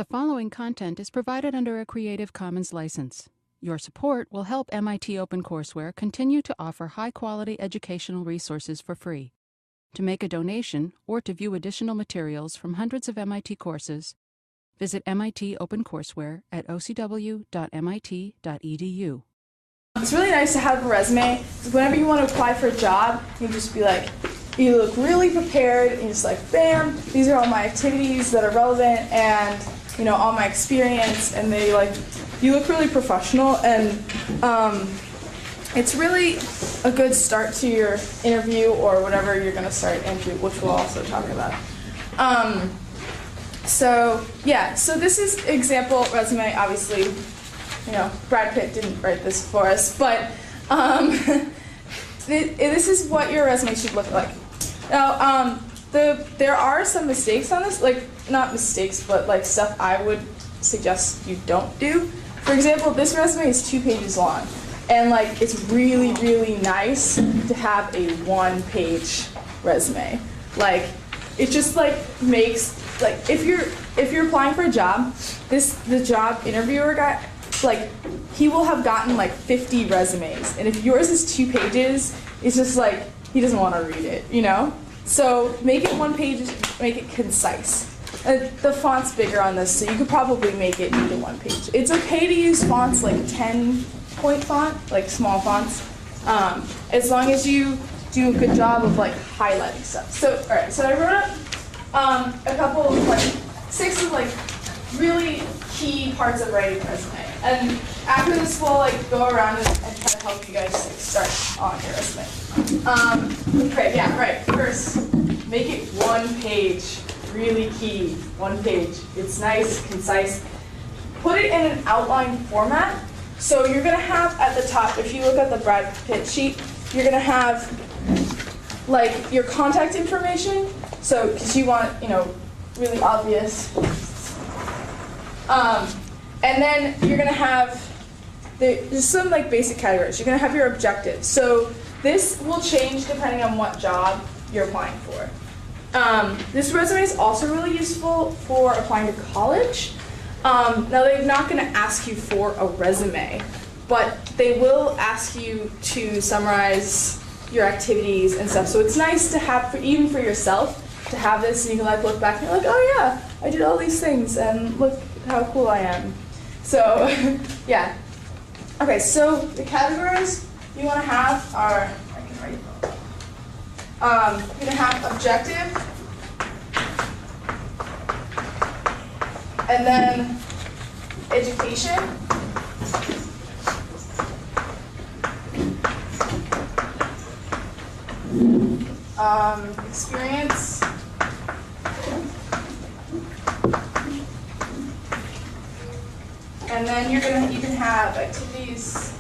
The following content is provided under a Creative Commons license. Your support will help MIT OpenCourseware continue to offer high-quality educational resources for free. To make a donation or to view additional materials from hundreds of MIT courses, visit MIT OpenCourseware at ocw.mit.edu. It's really nice to have a resume. Whenever you want to apply for a job, you can just be like, you look really prepared, and just like, bam, these are all my activities that are relevant, and all my experience, and you look really professional, and it's really a good start to your interview or whatever you're going to start into, which we'll also talk about. So this is example resume. Obviously, Brad Pitt didn't write this for us, but this is what your resume should look like. Now, there are some mistakes on this, not mistakes, but stuff I would suggest you don't do. For example, this resume is 2 pages long, and it's really, really nice to have a 1-page resume. It just makes if you're applying for a job, the job interviewer guy, he will have gotten 50 resumes, and if yours is 2 pages, it's just he doesn't want to read it, So make it 1 page, make it concise. The font's bigger on this, so you could probably make it into 1 page. It's okay to use fonts 10-point font, small fonts, as long as you do a good job of highlighting stuff. So all right, so I wrote up a couple of 6 of really key parts of writing a resume, and after this we'll go around and try to help you guys start on your resume. Okay, yeah, right. First, make it 1 page. Really key, 1 page. It's nice, concise. Put it in an outline format. So you're going to have at the top, if you look at the Brad Pitt sheet, you're going to have your contact information. So because you want, really obvious. And then you're going to have there's some basic categories. You're going to have your objectives. So this will change depending on what job you're applying for. This resume is also really useful for applying to college. Now they're not going to ask you for a resume, but they will ask you to summarize your activities and stuff. So it's nice to have, even for yourself, to have this, and you can look back and you're oh yeah, I did all these things, and look how cool I am. So yeah. Okay, so the categories you want to have are, I can write them. You're going to have objective, and then education, experience, and then you can have activities,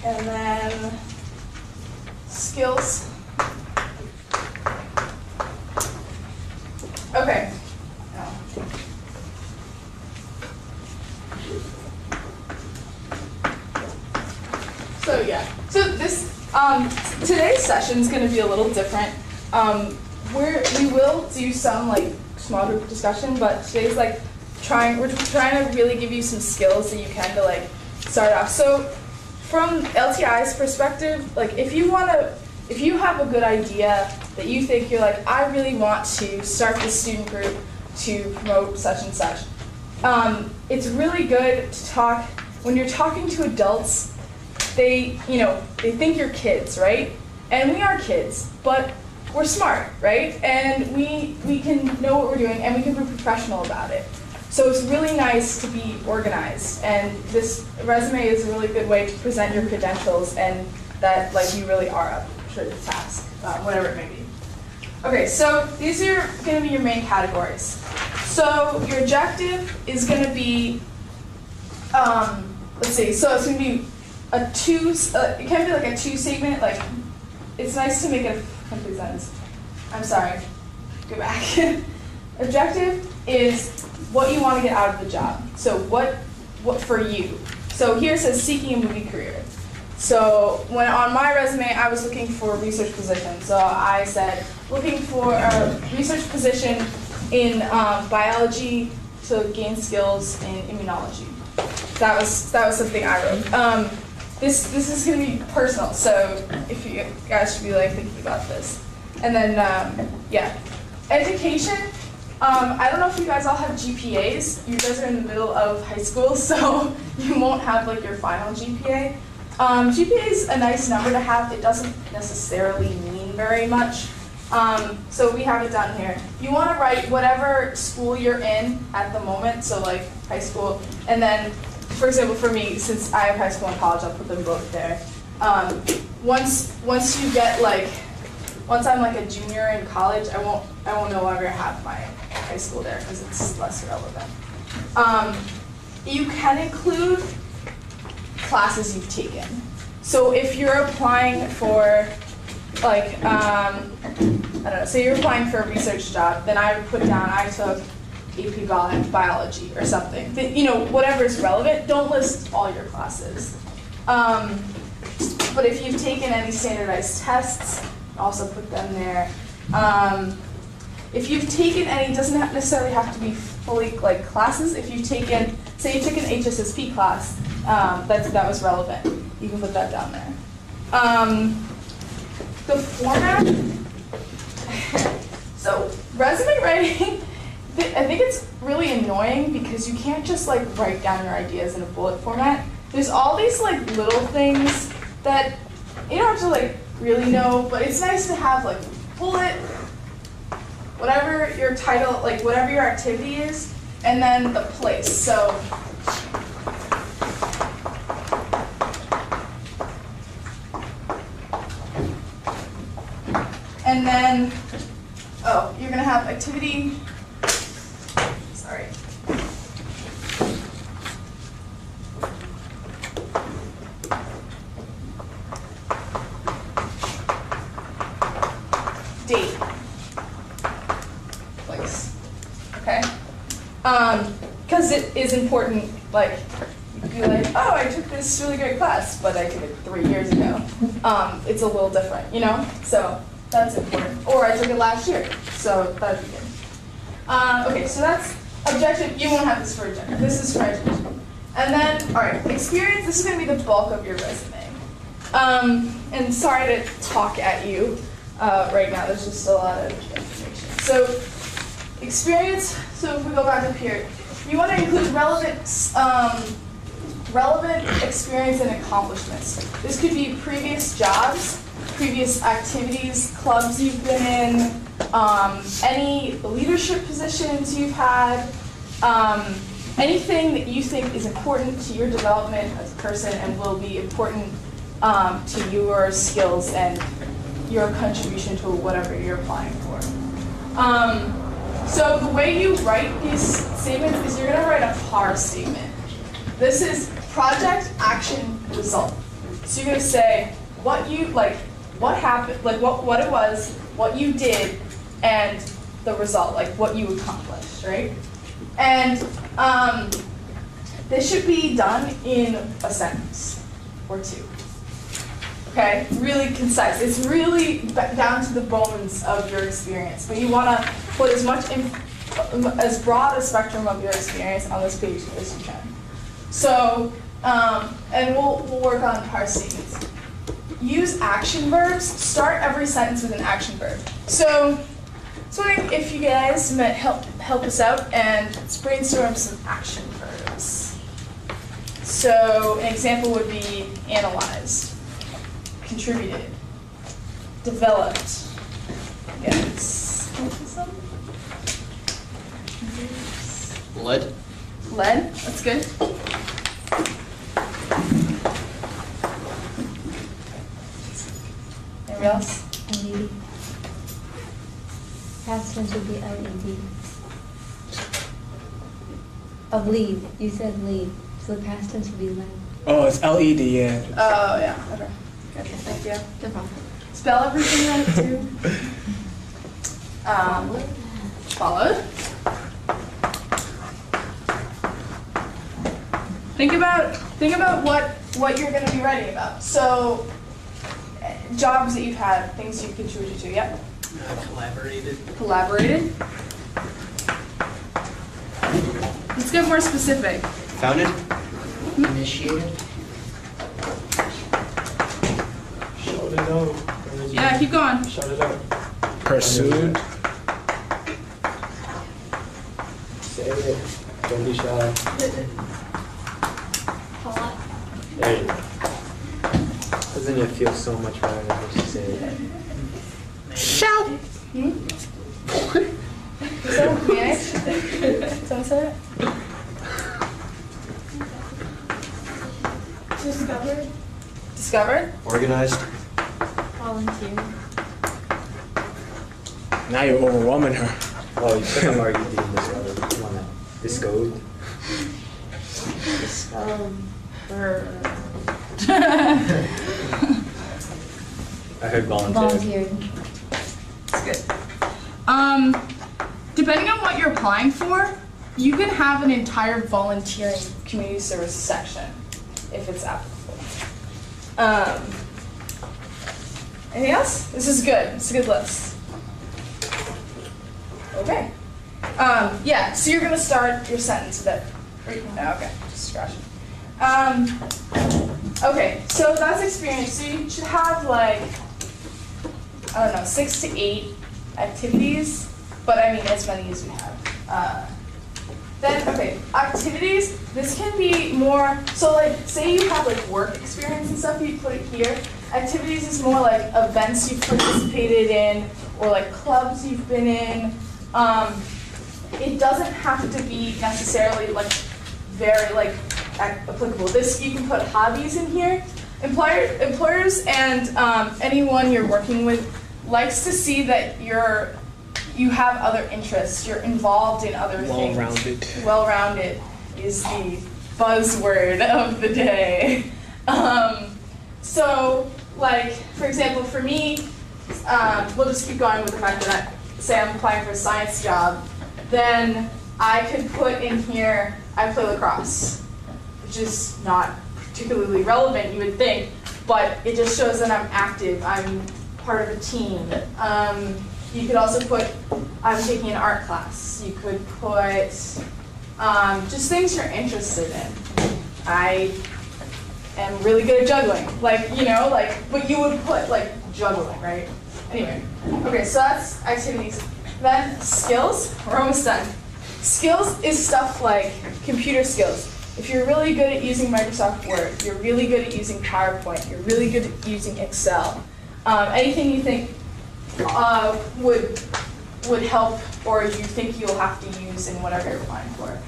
and then skills. Okay. So yeah. So this today's session is going to be a little different. We will do some small group discussion, but today's we're trying to really give you some skills that you can to start off. So from LTI's perspective, if you have a good idea that you think you're I really want to start this student group to promote such and such, it's really good to talk, when you're talking to adults, they think you're kids, right? And we are kids, but we're smart, right? And we can know what we're doing, and we can be professional about it. So it's really nice to be organized, and this resume is a really good way to present your credentials and that you really are up to the task, whatever it may be. Okay, so these are going to be your main categories. So your objective is going to be, let's see, so it's going to be it can be a 2-statement, it's nice to make it a complete sentence. I'm sorry, go back. Objective is what you want to get out of the job. So what for you. So here it says seeking a movie career. So when on my resume, I was looking for a research position. So I said, looking for a research position in biology to gain skills in immunology. That was something I wrote. This is going to be personal, so if you guys should be like thinking about this. And then yeah, education. I don't know if you guys all have GPAs. You guys are in the middle of high school, so you won't have like your final GPA. GPA is a nice number to have. It doesn't necessarily mean very much. So we have it down here. You want to write whatever school you're in at the moment, so like high school, and then, for example, for me, since I have high school and college, I'll put them both there. Once you get like, once I'm like a junior in college, I won't no longer have my high school there because it's less relevant. You can include classes you've taken. So if you're applying for like, I don't know, say you're applying for a research job, then I would put down I took AP biology or something. You know, whatever is relevant, don't list all your classes. But if you've taken any standardized tests, also put them there. If you've taken any, it doesn't necessarily have to be fully like classes. If you've taken, say you took an HSSP class, that was relevant, you can put that down there. The format, so resume writing, I think it's really annoying because you can't just like write down your ideas in a bullet format. There's all these like little things that you don't have to like really know, but it's nice to have like bullet, whatever your title, like whatever your activity is, and then the place. So and then, oh, you're gonna have activity, sorry. Date, place, okay? Because it is important, like, you could be like, oh, I took this really great class, but I took it 3 years ago. It's a little different, you know? So that's important. Or I took it last year, so that'd be good. Okay, so that's objective. You won't have this for objective. This is for education. And then, all right, experience. This is going to be the bulk of your resume. And sorry to talk at you right now. There's just a lot of information. So experience. So if we go back up here, you want to include relevant experience and accomplishments. This could be previous jobs, previous activities, clubs you've been in, any leadership positions you've had, anything that you think is important to your development as a person and will be important to your skills and your contribution to whatever you're applying for. So the way you write these statements is you're going to write a PAR statement. This is project, action, result. So you're going to say what you, like, what happened, like what it was, what you did, and the result, like what you accomplished, right? And this should be done in a sentence or two. Okay, really concise. It's really down to the bones of your experience, but you want to put as broad a spectrum of your experience on this page as you can. So, and we'll work on PAR statements. Use action verbs. Start every sentence with an action verb. So, I was wondering if you guys might help us out and let's brainstorm some action verbs. So, an example would be analyzed, contributed, developed. Yes. Led. Led. That's good. Anybody else? LED. Past tense would be LED. Of lead. You said lead. So the past tense would be led. Oh, it's LED, yeah. Oh, yeah. Okay. Good. Thank you. No problem. Spell everything right, too. Followed. Think about what you're going to be writing about. So, jobs that you've had, things you've contributed to. Yep. Collaborated. Collaborated. Let's get more specific. Founded. Initiated. Shout it out. Yeah, keep going. Shout it out. Pursued. Say it. Don't be shy. There you go. Doesn't it feel so much better when you say it? Shout. Someone manage? Someone say it? Discovered. Discovered? Organized. Volunteer. Now you're overwhelming her. Oh, you said I'm already being discovered. Come on now. Discovered. I heard volunteer. Volunteered. That's good. Depending on what you're applying for, you can have an entire volunteering community service section if it's applicable. Anything else? This is good. It's a good list. Okay. Yeah, so you're going to start your sentence with it. No, okay, just scratch it. Okay, so that's experience. So you should have like, I don't know, 6 to 8 activities, but I mean as many as we have. Then, okay, activities, this can be more, so like, say you have like work experience and stuff, you put it here. Activities is more like events you've participated in, or like clubs you've been in. It doesn't have to be necessarily like very like applicable. This, you can put hobbies in here. Employers and anyone you're working with likes to see that you have other interests. You're involved in other things. Well-rounded. Well-rounded is the buzzword of the day. So, like for example, for me, we'll just keep going with the fact that say I'm applying for a science job, then I could put in here I play lacrosse, which is not particularly relevant, you would think, but it just shows that I'm active, I'm part of a team. You could also put, I'm taking an art class. You could put just things you're interested in. I am really good at juggling, like, you know, like, but you would put like juggling, right? Anyway, okay, so that's activities. Then skills, we're almost done. Skills is stuff like computer skills. If you're really good at using Microsoft Word, you're really good at using PowerPoint, you're really good at using Excel, anything you think would help or you think you'll have to use in whatever you're applying for.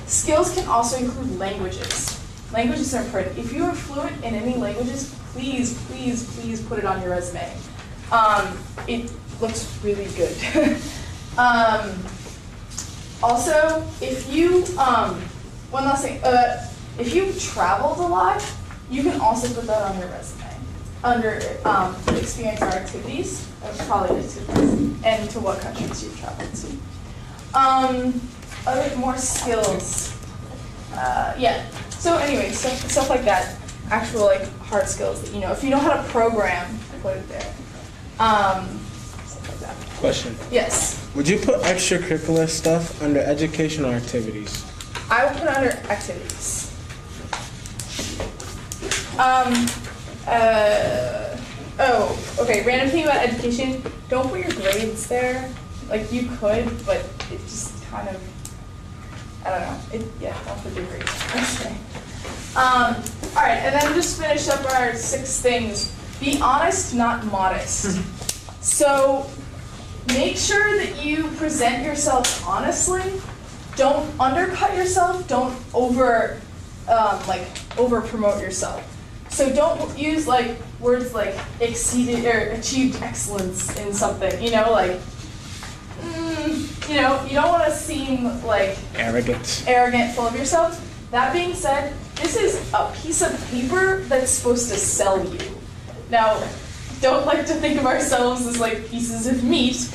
Skills can also include languages. Languages are important. If you are fluent in any languages, please, please, please put it on your resume. It looks really good. Also, if you, one last thing, if you've traveled a lot, you can also put that on your resume under experience or activities, probably activities, and to what countries you've traveled to. Other more skills. Yeah. So anyway, stuff like that. Actual like hard skills that you know. If you know how to program, put it there. Stuff like that. Question. Yes. Would you put extracurricular stuff under educational activities? I would put it under activities. Oh, okay, random thing about education, don't put your grades there. Like, you could, but it just kind of, I don't know. Yeah, don't put your grades there. Okay. Alright, and then just finish up our 6 things. Be honest, not modest. So, make sure that you present yourself honestly. Don't undercut yourself. Don't over promote yourself. So don't use like words like exceeded or achieved excellence in something. You know, like you know, you don't want to seem like arrogant, full of yourself. That being said, this is a piece of paper that's supposed to sell you. Now, don't like to think of ourselves as like pieces of meat.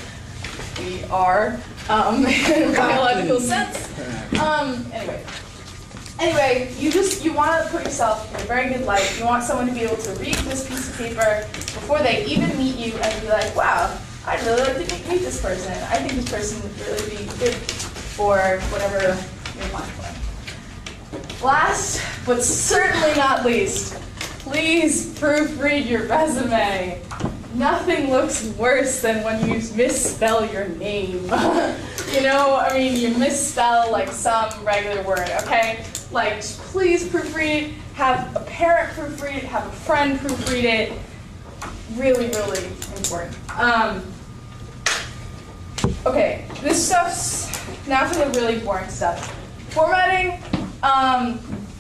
We are in a biological sense. Anyway, Anyway, you want to put yourself in a very good light. You want someone to be able to read this piece of paper before they even meet you and be like, wow, I'd really like to meet this person. I think this person would really be good for whatever you're applying for. Last, but certainly not least, please proofread your resume. Nothing looks worse than when you misspell your name. You know, I mean, you misspell like some regular word, okay? Like, please proofread it, have a parent proofread it, have a friend proofread it. Really, really important. Okay, this stuff's, now for the really boring stuff. Formatting,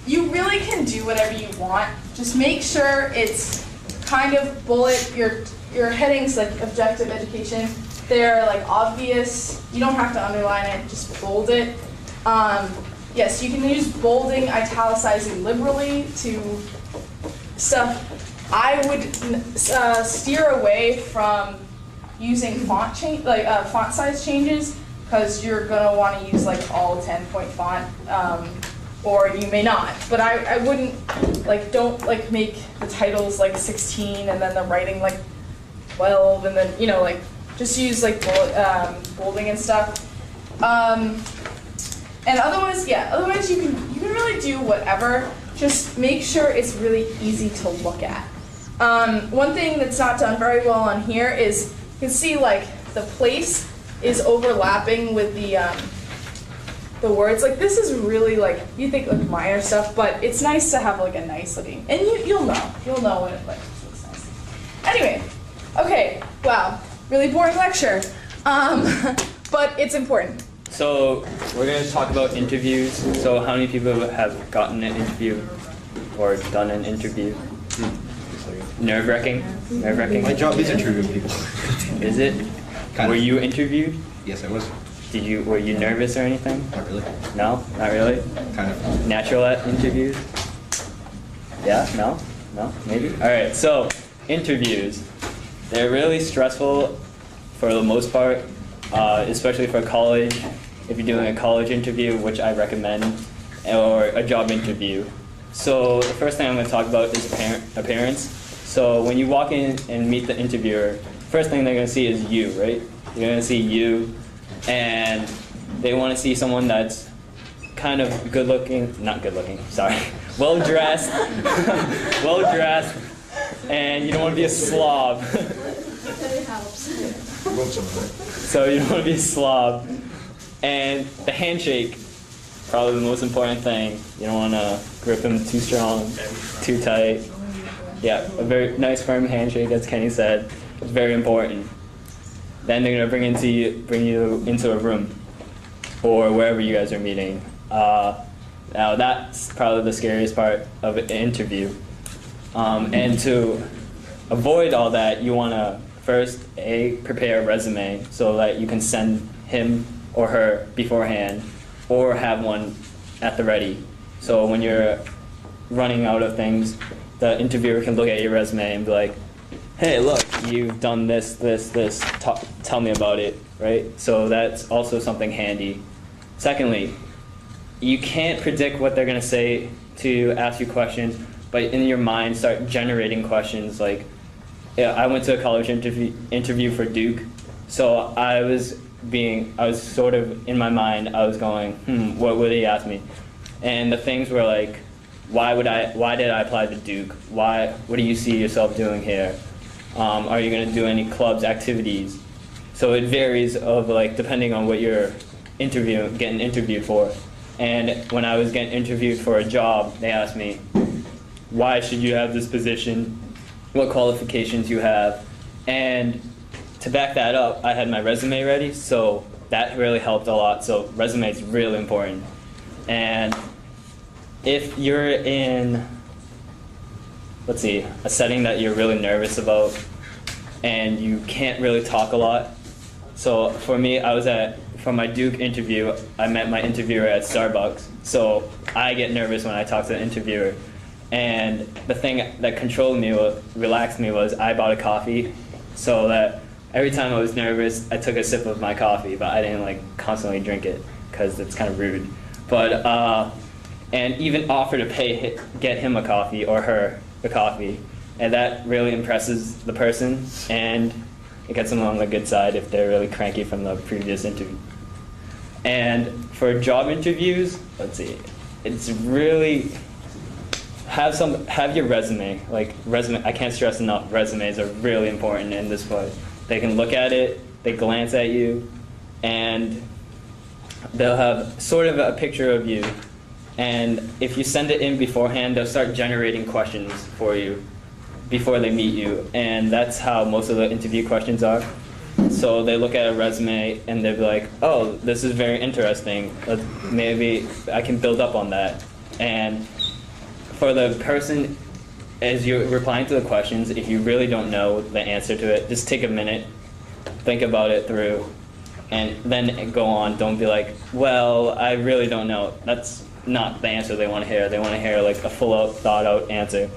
you really can do whatever you want. Just make sure it's kind of bullet, your headings like objective education, they're like obvious. You don't have to underline it, just bold it. Yes, you can use bolding, italicizing liberally to stuff. I would steer away from using font size changes, because you're gonna want to use like all 10-point font, or you may not. But I wouldn't don't make the titles like 16 and then the writing like 12, and then just use like bolding and stuff. And otherwise you can really do whatever. Just make sure it's really easy to look at. One thing that's not done very well on here is you can see like the place is overlapping with the words. Like this is really like, you think like minor stuff, but it's nice to have like a nice looking, and you'll know when it looks nice. Anyway, okay, wow, really boring lecture, but it's important. So we're going to talk about interviews. So how many people have gotten an interview or done an interview? Nerve-wracking? Nerve-wracking? My job is interviewing people. Is it? Were you interviewed? Yes, I was. Were you nervous or anything? Not really. No? Not really? Kind of. Natural at interviews? Yeah? No? No? Maybe? Alright, so interviews. They're really stressful for the most part, especially for college. If you're doing a college interview, which I recommend, or a job interview. So the first thing I'm going to talk about is appearance. So when you walk in and meet the interviewer, first thing they're going to see is you, right? You're going to see you, and they want to see someone that's kind of good-looking, not good-looking, sorry, well-dressed, well-dressed, and you don't want to be a slob. So you don't want to be a slob. And the handshake, probably the most important thing. You don't want to grip him too strong, too tight. Yeah, a very nice firm handshake, as Kenny said, is very important. Then they're gonna bring you into a room, or wherever you guys are meeting. Now that's probably the scariest part of an interview. And to avoid all that, you wanna first prepare a resume so that you can send him or her beforehand, or have one at the ready. So when you're running out of things, the interviewer can look at your resume and be like, hey, look, you've done this, this, this, tell me about it, right? So that's also something handy. Secondly, you can't predict what they're gonna say to ask you questions, but in your mind start generating questions. Like, I went to a college interview for Duke, so I was sort of, in my mind, I was going, what would he ask me? And the things were like, why did I apply to Duke? What do you see yourself doing here? Are you gonna do any clubs, activities? So it varies depending on what you're getting interviewed for. And when I was getting interviewed for a job, they asked me, why should you have this position? What qualifications you have? And to back that up, I had my resume ready, so that really helped a lot. So resume is really important. And if you're in, let's see, a setting that you're really nervous about and you can't really talk a lot. So for me, for my Duke interview, I met my interviewer at Starbucks. So I get nervous when I talk to the interviewer. And the thing that relaxed me was I bought a coffee, so that every time I was nervous, I took a sip of my coffee, but I didn't constantly drink it because it's kind of rude. But and even offer to get him a coffee or her a coffee. And that really impresses the person, and it gets them on the good side if they're really cranky from the previous interview. And for job interviews, let's see, it's really have your resume. Like resume, I can't stress enough, resumes are really important in this place. They can look at it, they glance at you, and they'll have sort of a picture of you. And if you send it in beforehand, they'll start generating questions for you before they meet you. And that's how most of the interview questions are. So they look at a resume and they'll be like, oh, this is very interesting. Maybe I can build up on that. And for the person, as you're replying to the questions, if you really don't know the answer to it, just take a minute, think about it through, and then go on. Don't be like, well, I really don't know. That's not the answer they want to hear. They want to hear like a full out, thought out answer.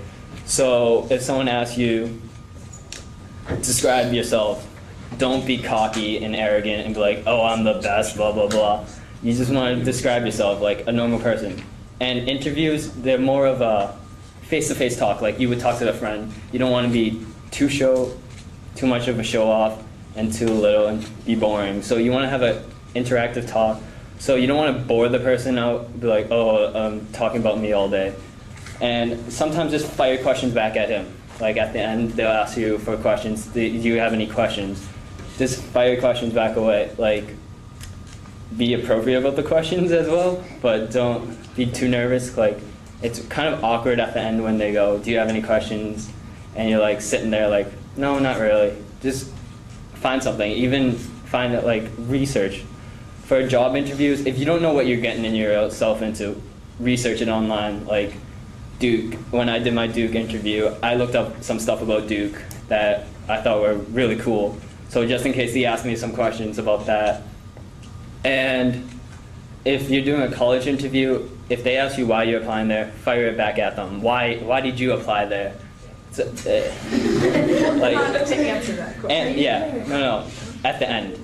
So if someone asks you, describe yourself, don't be cocky and arrogant and be like, oh, I'm the best, blah, blah, blah. You just want to describe yourself like a normal person. And interviews, they're more of a face-to-face talk, like you would talk to a friend. You don't want to be too much of a show-off and too little and be boring. So you want to have an interactive talk. So you don't want to bore the person out, be like, oh, I'm talking about me all day. And sometimes just fire questions back at him. Like at the end, they'll ask you for questions. Do you have any questions? Just fire questions back away. Like, be appropriate about the questions as well, but don't be too nervous. Like, it's kind of awkward at the end when they go, do you have any questions? And you're like sitting there like, no, not really. Just find something. Even find it like research. For job interviews, if you don't know what you're getting yourself into, research it online. Like Duke, when I did my Duke interview, I looked up some stuff about Duke that I thought were really cool. So just in case they asked me some questions about that. And if you're doing a college interview, if they ask you why you're applying there, fire it back at them. Why did you apply there? So, like, To answer that question. and yeah, no, at the end.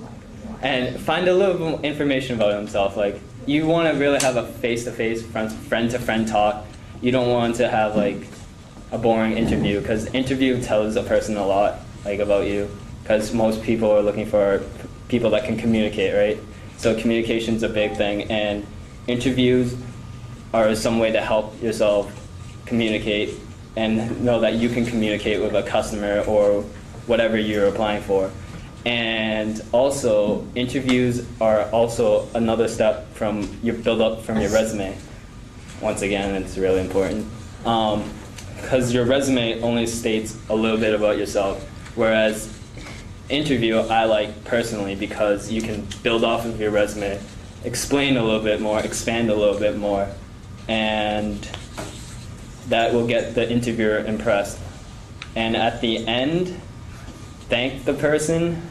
And find a little more information about himself. Like, you want to really have a face-to-face, friend-to-friend talk. You don't want to have like a boring interview, because interview tells a person a lot, like, about you. Because most people are looking for people that can communicate, right? So communication's a big thing, and interviews are some way to help yourself communicate and know that you can communicate with a customer or whatever you're applying for. And also, interviews are also another step from your build up from your resume. Once again, it's really important. Because your resume only states a little bit about yourself, whereas interview I like personally because you can build off of your resume, explain a little bit more, expand a little bit more, and that will get the interviewer impressed. And at the end, thank the person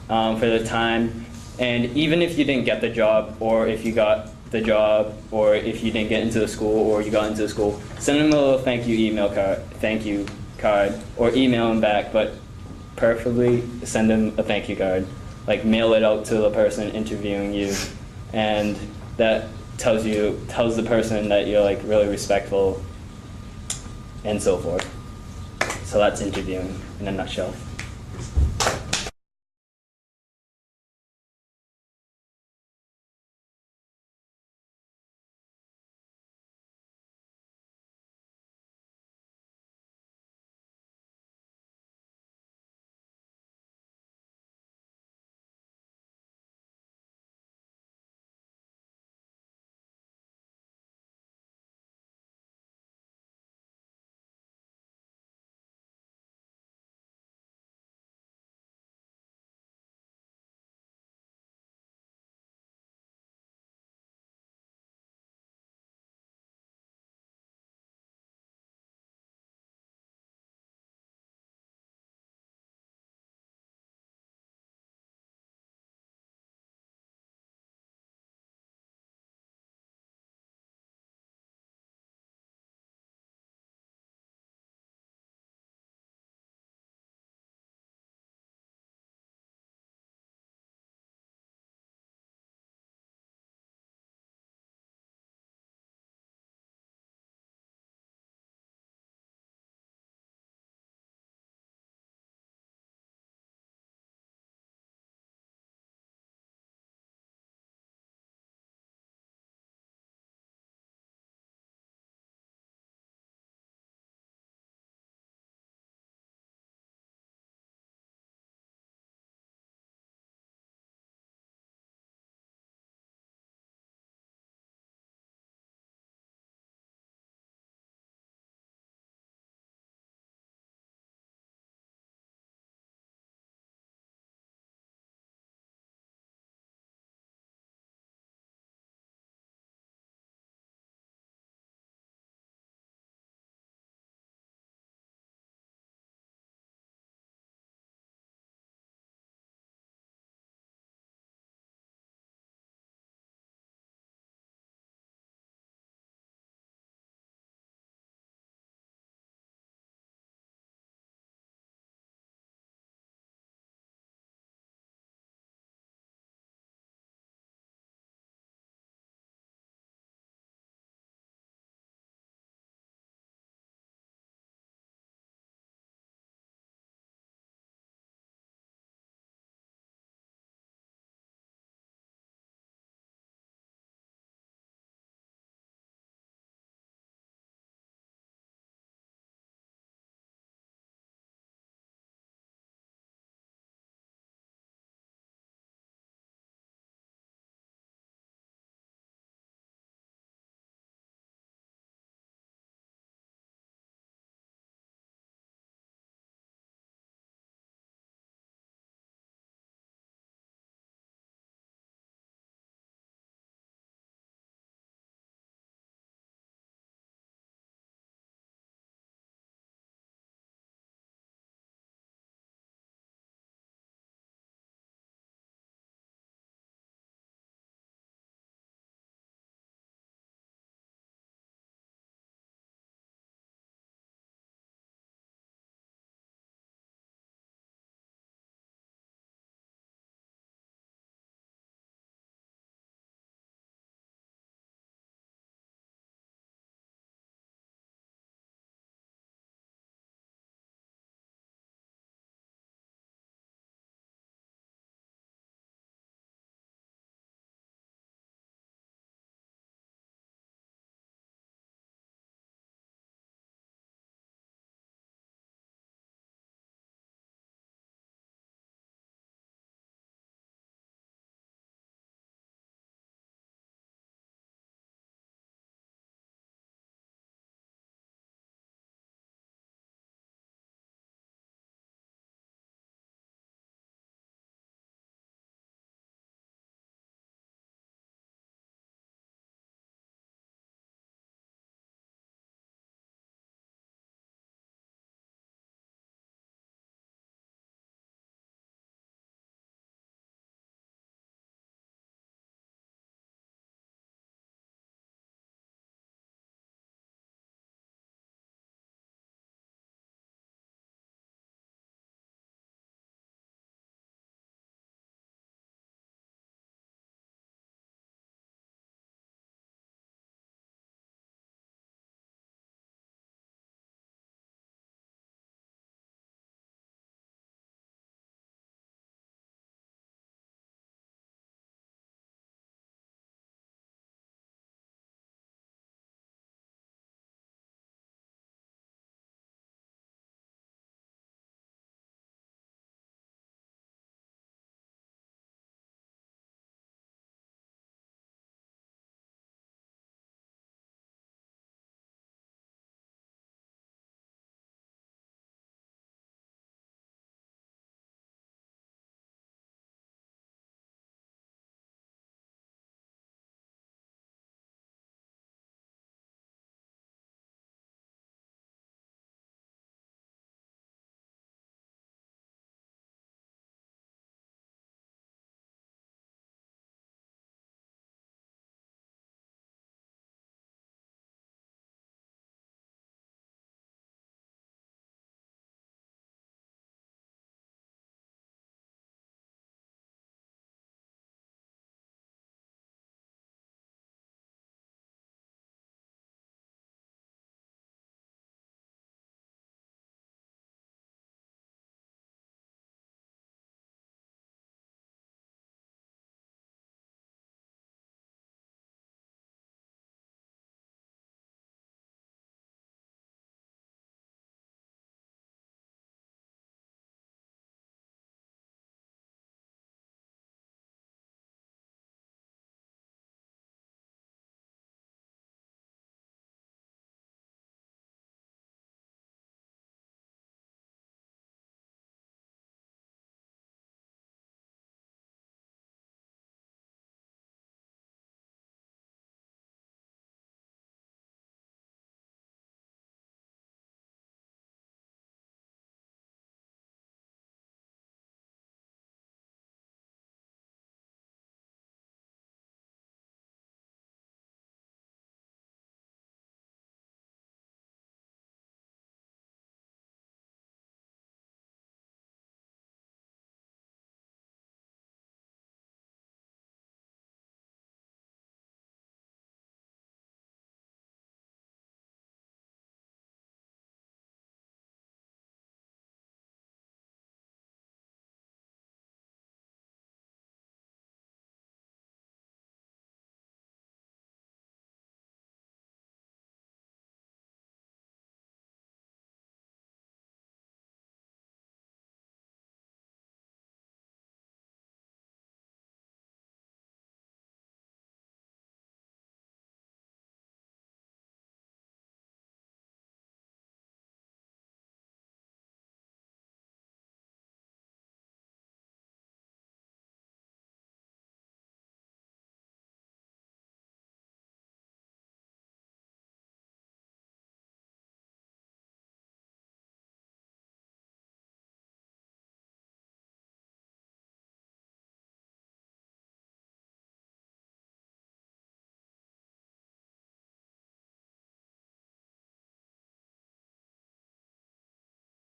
for the time. And even if you didn't get the job, or if you got the job, or if you didn't get into the school, or you got into the school, send them a little thank you card, or email them back, but preferably send them a thank you card. Like, mail it out to the person interviewing you, and that tells the person that you're like really respectful and so forth. So that's interviewing in a nutshell.